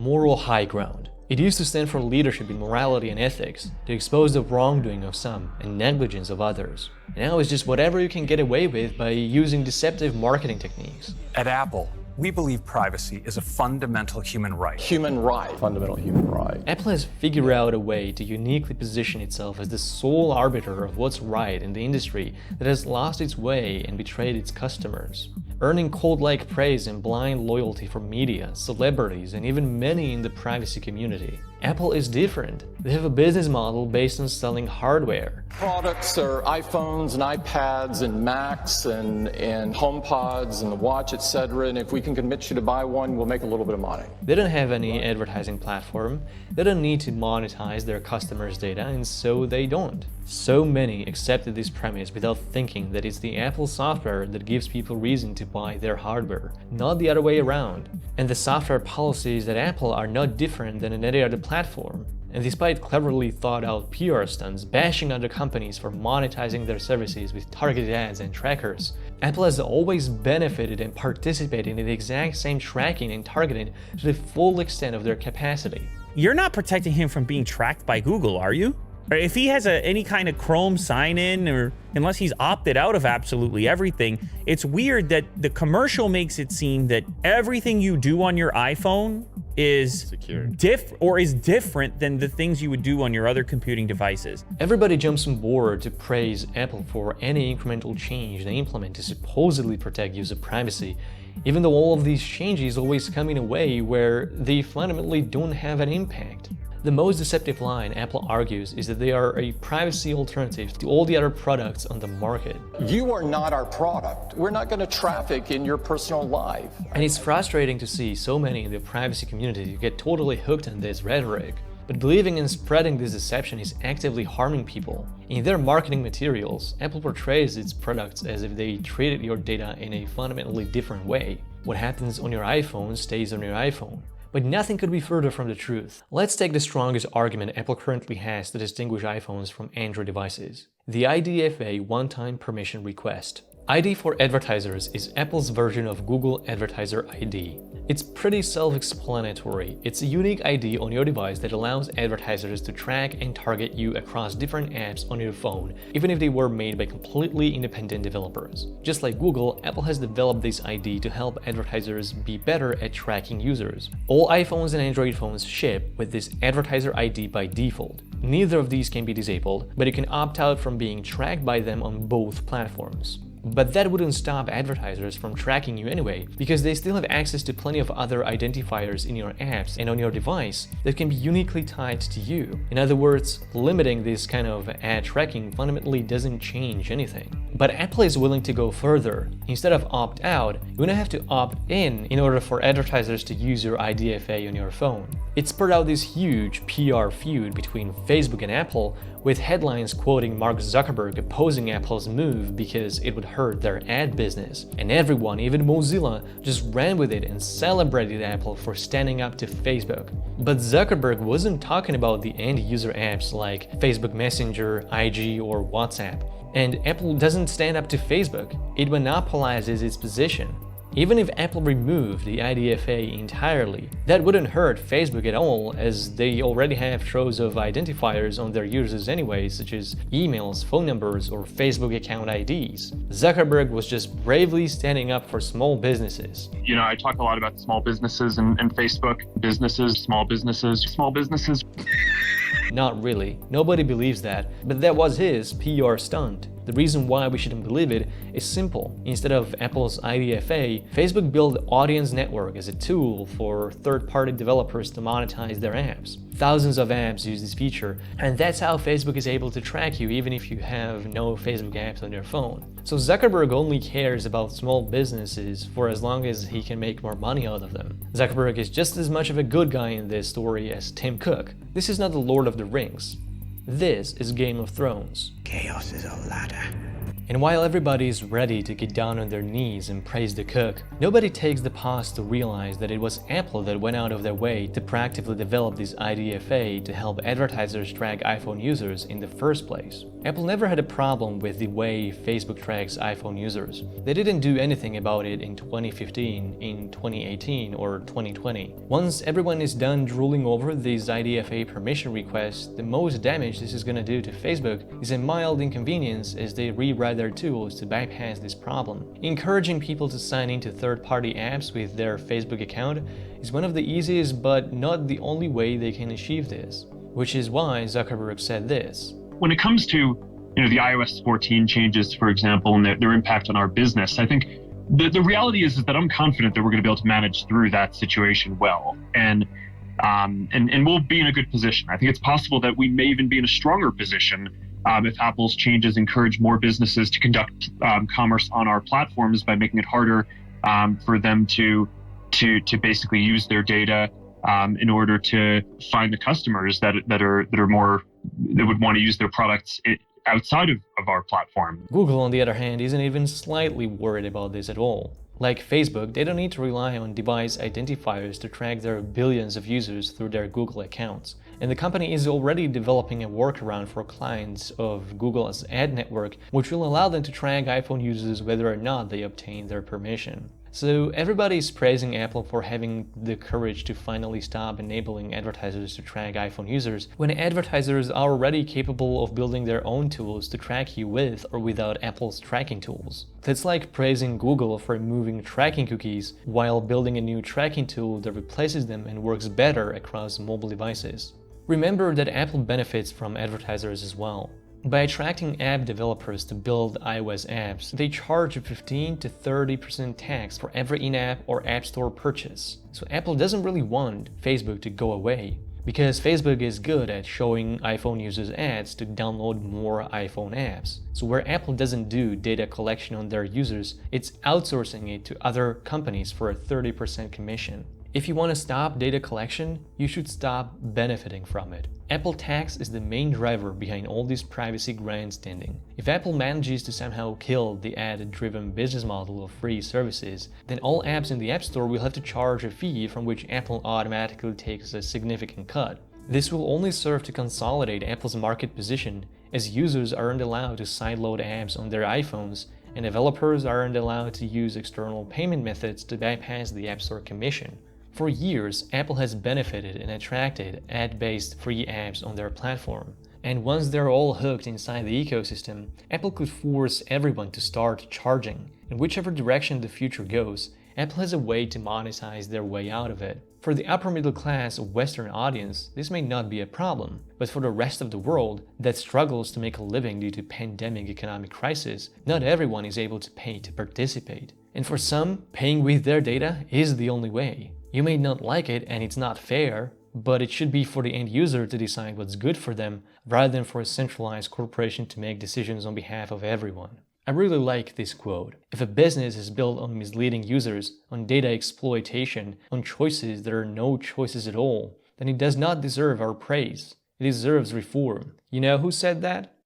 Moral high ground. It used to stand for leadership in morality and ethics, to expose the wrongdoing of some and negligence of others. And now it's just whatever you can get away with by using deceptive marketing techniques. At Apple, we believe privacy is a fundamental human right. Fundamental human right. Apple has figured out a way to uniquely position itself as the sole arbiter of what's right in the industry that has lost its way and betrayed its customers, earning cult-like praise and blind loyalty from media, celebrities, and even many in the privacy community. Apple is different. They have a business model based on selling hardware. Products are iPhones and iPads and Macs and HomePods and the watch, etc. And if we can convince you to buy one, we'll make a little bit of money. They don't have any advertising platform, they don't need to monetize their customers' data, and so they don't. So many accepted this premise without thinking that it's the Apple software that gives people reason to buy their hardware, not the other way around. And the software policies at Apple are not different than in any other platform. And despite cleverly thought out PR stunts bashing other companies for monetizing their services with targeted ads and trackers, Apple has always benefited and participated in the exact same tracking and targeting to the full extent of their capacity. You're not protecting him from being tracked by Google, are you? Or if he has any kind of Chrome sign-in, or unless he's opted out of absolutely everything, it's weird that the commercial makes it seem that everything you do on your iPhone is different than the things you would do on your other computing devices. Everybody jumps on board to praise Apple for any incremental change they implement to supposedly protect user privacy, even though all of these changes always come in a way where they fundamentally don't have an impact. The most deceptive line Apple argues is that they are a privacy alternative to all the other products on the market. You are not our product. We're not going to traffic in your personal life. And it's frustrating to see so many in the privacy community get totally hooked on this rhetoric. But believing and spreading this deception is actively harming people. In their marketing materials, Apple portrays its products as if they treated your data in a fundamentally different way. What happens on your iPhone stays on your iPhone. But nothing could be further from the truth. Let's take the strongest argument Apple currently has to distinguish iPhones from Android devices: the IDFA one-time permission request. ID for advertisers is Apple's version of Google Advertiser ID. It's pretty self-explanatory. It's a unique ID on your device that allows advertisers to track and target you across different apps on your phone, even if they were made by completely independent developers. Just like Google, Apple has developed this ID to help advertisers be better at tracking users. All iPhones and Android phones ship with this advertiser ID by default. Neither of these can be disabled, but you can opt out from being tracked by them on both platforms. But that wouldn't stop advertisers from tracking you anyway, because they still have access to plenty of other identifiers in your apps and on your device that can be uniquely tied to you. In other words, limiting this kind of ad tracking fundamentally doesn't change anything. But Apple is willing to go further. Instead of opt out, you're gonna have to opt in order for advertisers to use your IDFA on your phone. It spurred out this huge PR feud between Facebook and Apple, with headlines quoting Mark Zuckerberg opposing Apple's move because it would hurt their ad business. And everyone, even Mozilla, just ran with it and celebrated Apple for standing up to Facebook. But Zuckerberg wasn't talking about the end-user apps like Facebook Messenger, IG, or WhatsApp. And Apple doesn't stand up to Facebook. It monopolizes its position. Even if Apple removed the IDFA entirely, that wouldn't hurt Facebook at all, as they already have troves of identifiers on their users anyway, such as emails, phone numbers, or Facebook account IDs. Zuckerberg was just bravely standing up for small businesses. You know, I talk a lot about small businesses and Facebook. Businesses, small businesses, small businesses. Not really. Nobody believes that, but that was his PR stunt. The reason why we shouldn't believe it is simple. Instead of Apple's IDFA, Facebook built Audience Network as a tool for third-party developers to monetize their apps. Thousands of apps use this feature, and that's how Facebook is able to track you even if you have no Facebook apps on your phone. So Zuckerberg only cares about small businesses for as long as he can make more money out of them. Zuckerberg is just as much of a good guy in this story as Tim Cook. This is not the Lord of the Rings. This is Game of Thrones. Chaos is a ladder. And while everybody is ready to get down on their knees and praise the cook, nobody takes the pause to realize that it was Apple that went out of their way to proactively develop this IDFA to help advertisers track iPhone users in the first place. Apple never had a problem with the way Facebook tracks iPhone users. They didn't do anything about it in 2015, in 2018, or 2020. Once everyone is done drooling over these IDFA permission requests, the most damage this is going to do to Facebook is a mild inconvenience as they rewrite their tools to bypass this problem. Encouraging people to sign into third-party apps with their Facebook account is one of the easiest but not the only way they can achieve this, which is why Zuckerberg said this. When it comes to the iOS 14 changes, for example, and their impact on our business, I think the reality is that I'm confident that we're going to be able to manage through that situation well, and we'll be in a good position. I think it's possible that we may even be in a stronger position if Apple's changes encourage more businesses to conduct commerce on our platforms by making it harder for them to basically use their data in order to find the customers that would want to use their products outside of our platform. Google, on the other hand, isn't even slightly worried about this at all. Like Facebook, they don't need to rely on device identifiers to track their billions of users through their Google accounts. And the company is already developing a workaround for clients of Google's ad network, which will allow them to track iPhone users whether or not they obtain their permission. So everybody is praising Apple for having the courage to finally stop enabling advertisers to track iPhone users when advertisers are already capable of building their own tools to track you with or without Apple's tracking tools. That's like praising Google for removing tracking cookies while building a new tracking tool that replaces them and works better across mobile devices. Remember that Apple benefits from advertisers as well. By attracting app developers to build iOS apps, they charge a 15 to 30% tax for every in-app or App Store purchase. So Apple doesn't really want Facebook to go away, because Facebook is good at showing iPhone users ads to download more iPhone apps. So where Apple doesn't do data collection on their users, it's outsourcing it to other companies for a 30% commission. If you want to stop data collection, you should stop benefiting from it. Apple tax is the main driver behind all this privacy grandstanding. If Apple manages to somehow kill the ad-driven business model of free services, then all apps in the App Store will have to charge a fee from which Apple automatically takes a significant cut. This will only serve to consolidate Apple's market position, as users aren't allowed to sideload apps on their iPhones, and developers aren't allowed to use external payment methods to bypass the App Store commission. For years, Apple has benefited and attracted ad-based free apps on their platform. And once they're all hooked inside the ecosystem, Apple could force everyone to start charging. In whichever direction the future goes, Apple has a way to monetize their way out of it. For the upper middle class Western audience, this may not be a problem, but for the rest of the world that struggles to make a living due to pandemic economic crisis, not everyone is able to pay to participate. And for some, paying with their data is the only way. You may not like it and it's not fair, but it should be for the end user to decide what's good for them rather than for a centralized corporation to make decisions on behalf of everyone. I really like this quote. If a business is built on misleading users, on data exploitation, on choices that are no choices at all, then it does not deserve our praise. It deserves reform. You know who said that?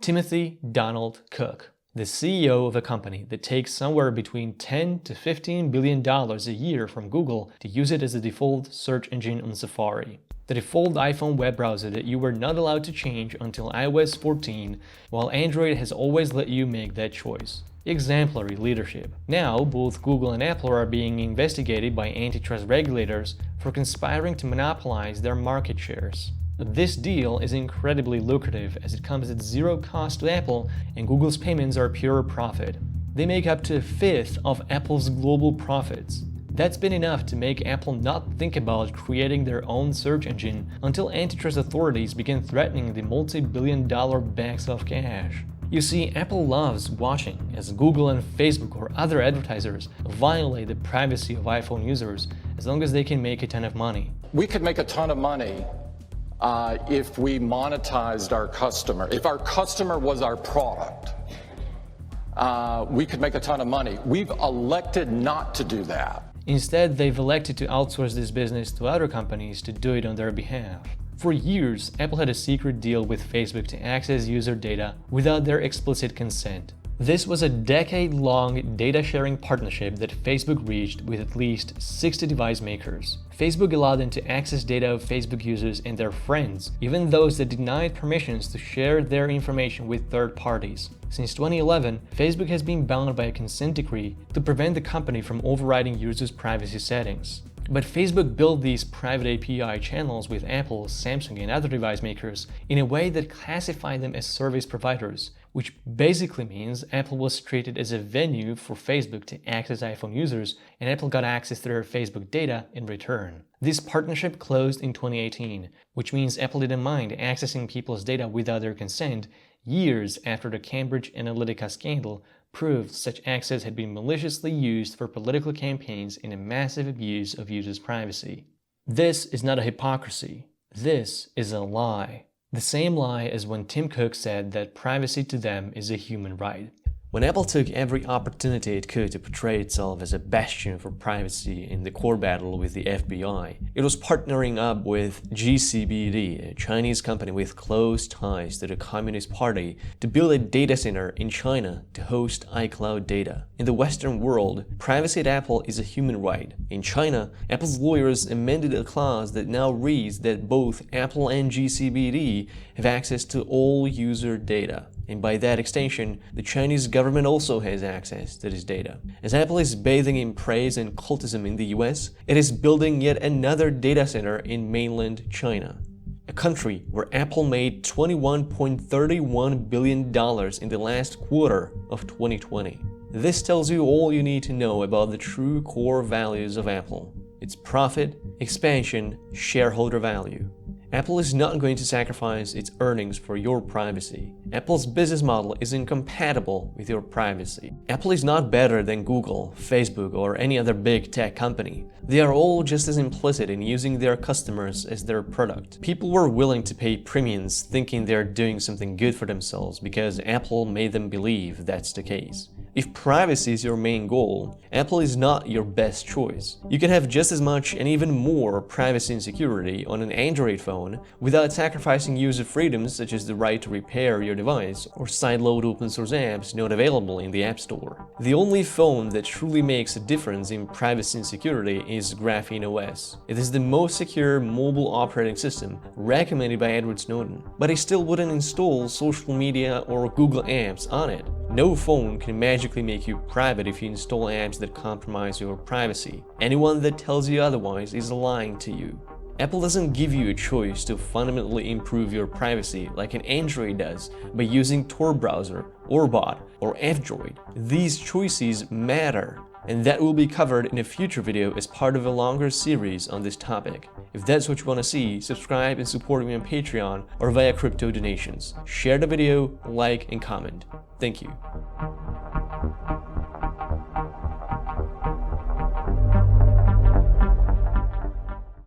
Timothy Donald Cook, the CEO of a company that takes somewhere between $10 to $15 billion a year from Google to use it as the default search engine on Safari. The default iPhone web browser that you were not allowed to change until iOS 14, while Android has always let you make that choice. Exemplary leadership. Now, both Google and Apple are being investigated by antitrust regulators for conspiring to monopolize their market shares. This deal is incredibly lucrative as it comes at zero cost to Apple and Google's payments are pure profit. They make up to a fifth of Apple's global profits. That's been enough to make Apple not think about creating their own search engine until antitrust authorities began threatening the multi-billion-dollar bags of cash. You see, Apple loves watching as Google and Facebook or other advertisers violate the privacy of iPhone users as long as they can make a ton of money. We could make a ton of money if we monetized our customer. If our customer was our product, we could make a ton of money. We've elected not to do that. Instead, they've elected to outsource this business to other companies to do it on their behalf. For years, Apple had a secret deal with Facebook to access user data without their explicit consent. This was a decade-long data-sharing partnership that Facebook reached with at least 60 device makers. Facebook allowed them to access data of Facebook users and their friends, even those that denied permissions to share their information with third parties. Since 2011, Facebook has been bound by a consent decree to prevent the company from overriding users' privacy settings. But Facebook built these private API channels with Apple, Samsung, and other device makers in a way that classified them as service providers, which basically means Apple was treated as a venue for Facebook to access iPhone users, and Apple got access to their Facebook data in return. This partnership closed in 2018, which means Apple didn't mind accessing people's data without their consent, years after the Cambridge Analytica scandal proved such access had been maliciously used for political campaigns in a massive abuse of users' privacy. This is not a hypocrisy. This is a lie. The same lie as when Tim Cook said that privacy to them is a human right. When Apple took every opportunity it could to portray itself as a bastion for privacy in the core battle with the FBI, it was partnering up with GCBD, a Chinese company with close ties to the Communist Party, to build a data center in China to host iCloud data. In the Western world, privacy at Apple is a human right. In China, Apple's lawyers amended a clause that now reads that both Apple and GCBD have access to all user data. And by that extension, the Chinese government also has access to this data. As Apple is bathing in praise and cultism in the US, it is building yet another data center in mainland China, a country where Apple made $21.31 billion in the last quarter of 2020. This tells you all you need to know about the true core values of Apple: its profit, expansion, shareholder value. Apple is not going to sacrifice its earnings for your privacy. Apple's business model is incompatible with your privacy. Apple is not better than Google, Facebook, or any other big tech company. They are all just as implicit in using their customers as their product. People were willing to pay premiums thinking they're doing something good for themselves because Apple made them believe that's the case. If privacy is your main goal, Apple is not your best choice. You can have just as much and even more privacy and security on an Android phone without sacrificing user freedoms such as the right to repair your device or sideload open source apps not available in the App Store. The only phone that truly makes a difference in privacy and security is Graphene OS. It is the most secure mobile operating system recommended by Edward Snowden, but I still wouldn't install social media or Google apps on it. No phone can magically make you private if you install apps that compromise your privacy. Anyone that tells you otherwise is lying to you. Apple doesn't give you a choice to fundamentally improve your privacy like an Android does by using Tor browser, Orbot, or F-Droid. These choices matter, and that will be covered in a future video as part of a longer series on this topic. If that's what you want to see, subscribe and support me on Patreon or via crypto donations. Share the video, like, and comment. Thank you.